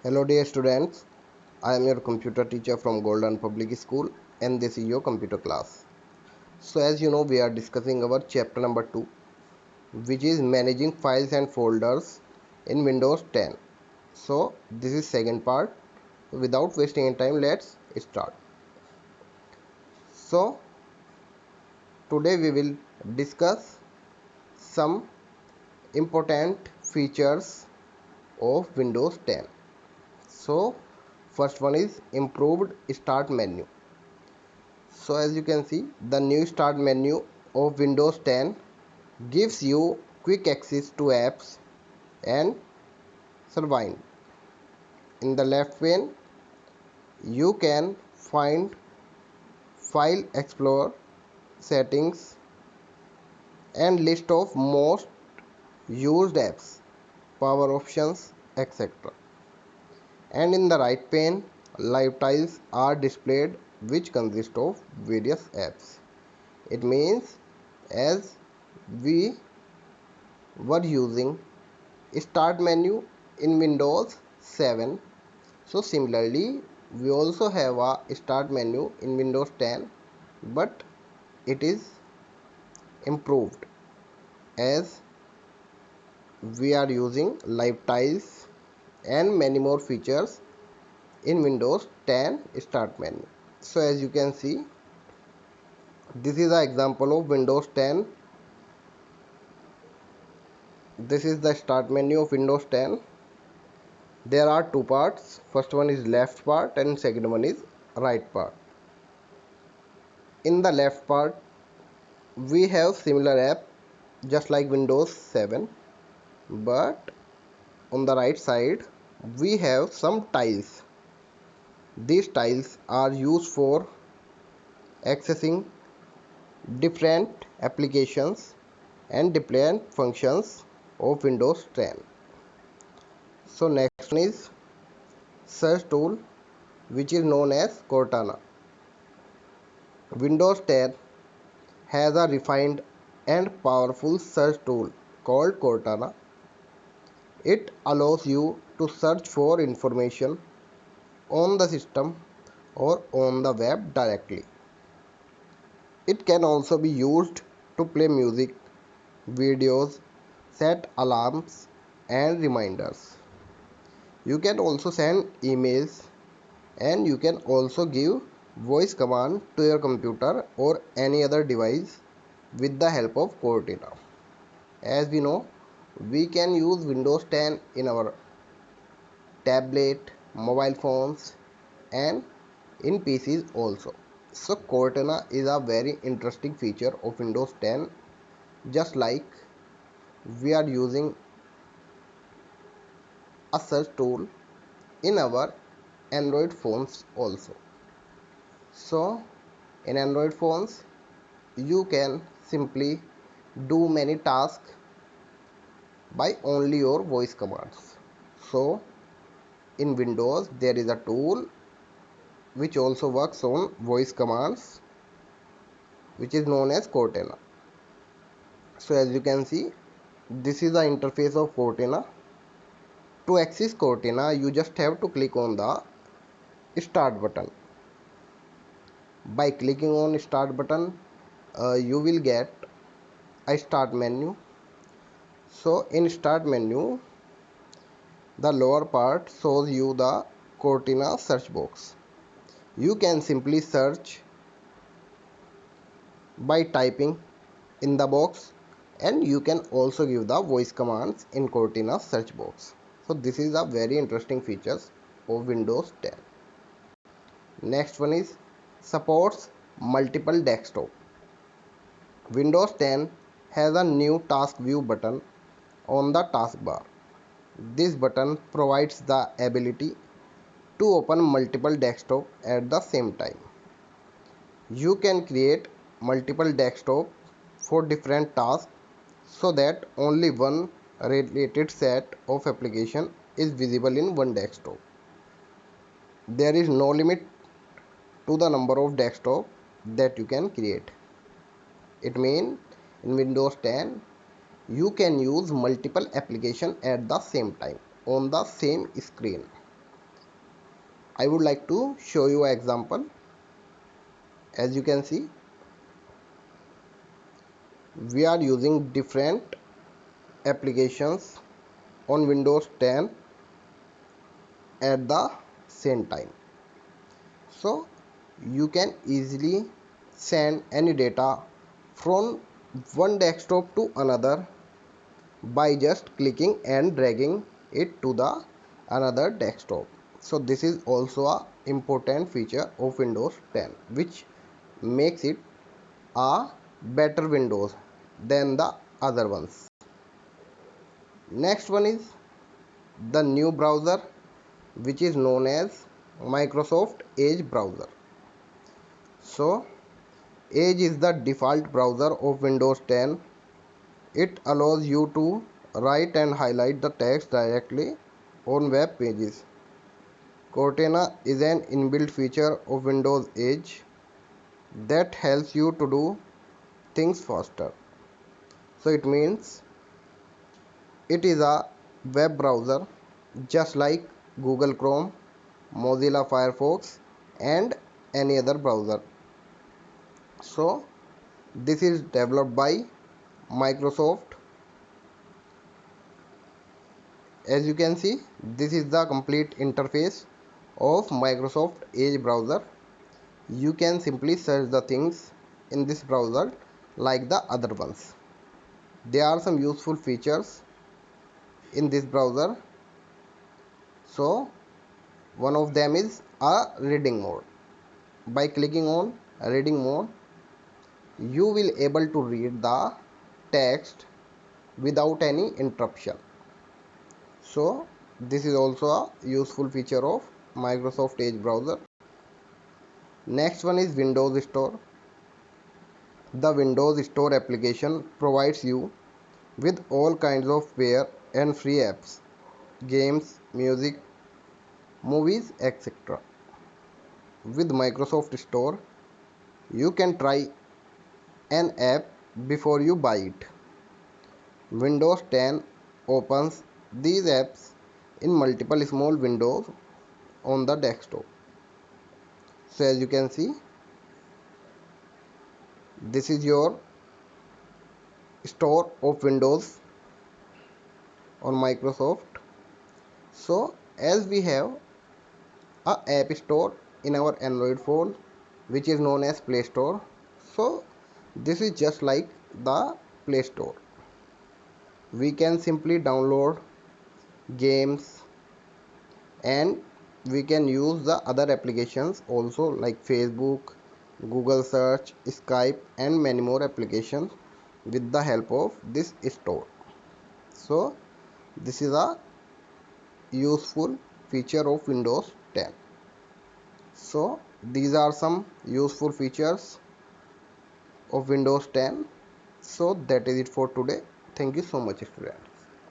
Hello dear students, I am your computer teacher from Golden Public School and this is your computer class. So as you know we are discussing our chapter number 2 which is managing files and folders in Windows 10. So this is second part. Without wasting any time let's start. So today we will discuss some important features of Windows 10. So first one is improved start menu. So as you can see, the new start menu of Windows 10 gives you quick access to apps and surviving. In the left pane, you can find File Explorer, settings and list of most used apps, power options, etc. And in the right pane, live tiles are displayed which consist of various apps. It means as we were using start menu in Windows 7, so similarly we also have a start menu in Windows 10, but it is improved as we are using live tiles and many more features in Windows 10 start menu. So as you can see, this is an example of Windows 10. This is the start menu of Windows 10. There are two parts. First one is left part and second one is right part. In the left part we have similar app just like Windows 7, but on the right side we have some tiles. These tiles are used for accessing different applications and different functions of Windows 10. So next one is search tool, which is known as Cortana. Windows 10 has a refined and powerful search tool called Cortana. It allows you to search for information on the system or on the web directly. It can also be used to play music, videos, set alarms and reminders. You can also send emails and you can also give voice command to your computer or any other device with the help of Cortana. As we know, we can use Windows 10 in our tablet, mobile phones and in PCs also. So Cortana is a very interesting feature of Windows 10, just like we are using a search tool in our Android phones also. So in Android phones you can simply do many tasks by only your voice commands. So in Windows there is a tool which also works on voice commands, which is known as Cortana. So as you can see, this is the interface of Cortana. To access Cortana you just have to click on the start button. By clicking on start button you will get a start menu. So in start menu, the lower part shows you the Cortana search box. You can simply search by typing in the box and you can also give the voice commands in Cortana search box. So this is a very interesting features of Windows 10. Next one is supports multiple desktop. Windows 10 has a new task view button on the taskbar. This button provides the ability to open multiple desktops at the same time. You can create multiple desktops for different tasks so that only one related set of application is visible in one desktop. There is no limit to the number of desktops that you can create. It means in Windows 10 you can use multiple applications at the same time on the same screen. I would like to show you an example. As you can see, we are using different applications on Windows 10 at the same time. So you can easily send any data from one desktop to another by just clicking and dragging it to the another desktop. So this is also a important feature of Windows 10, which makes it a better Windows than the other ones. Next one is the new browser, which is known as Microsoft Edge browser. So Edge is the default browser of Windows 10. It allows you to write and highlight the text directly on web pages. Cortana is an inbuilt feature of Windows Edge that helps you to do things faster. So it means it is a web browser just like Google Chrome, Mozilla Firefox and any other browser. So this is developed by Microsoft. As you can see, this is the complete interface of Microsoft Edge browser. You can simply search the things in this browser like the other ones. There are some useful features in this browser. So one of them is a reading mode. By clicking on reading mode, you will able to read the text without any interruption. So this is also a useful feature of Microsoft Edge browser. Next one is Windows Store. The Windows Store application provides you with all kinds of pair and free apps, games, music, movies, etc. With Microsoft Store, you can try an app before you buy it. Windows 10 opens these apps in multiple small windows on the desktop. So as you can see, this is your store of Windows on Microsoft. So as we have a app store in our Android phone, which is known as Play Store. So this is just like the Play Store. We can simply download games and we can use the other applications also like Facebook, Google Search, Skype and many more applications with the help of this store. So this is a useful feature of Windows 10. So these are some useful features of Windows 10. So that is it for today. Thank you so much, students.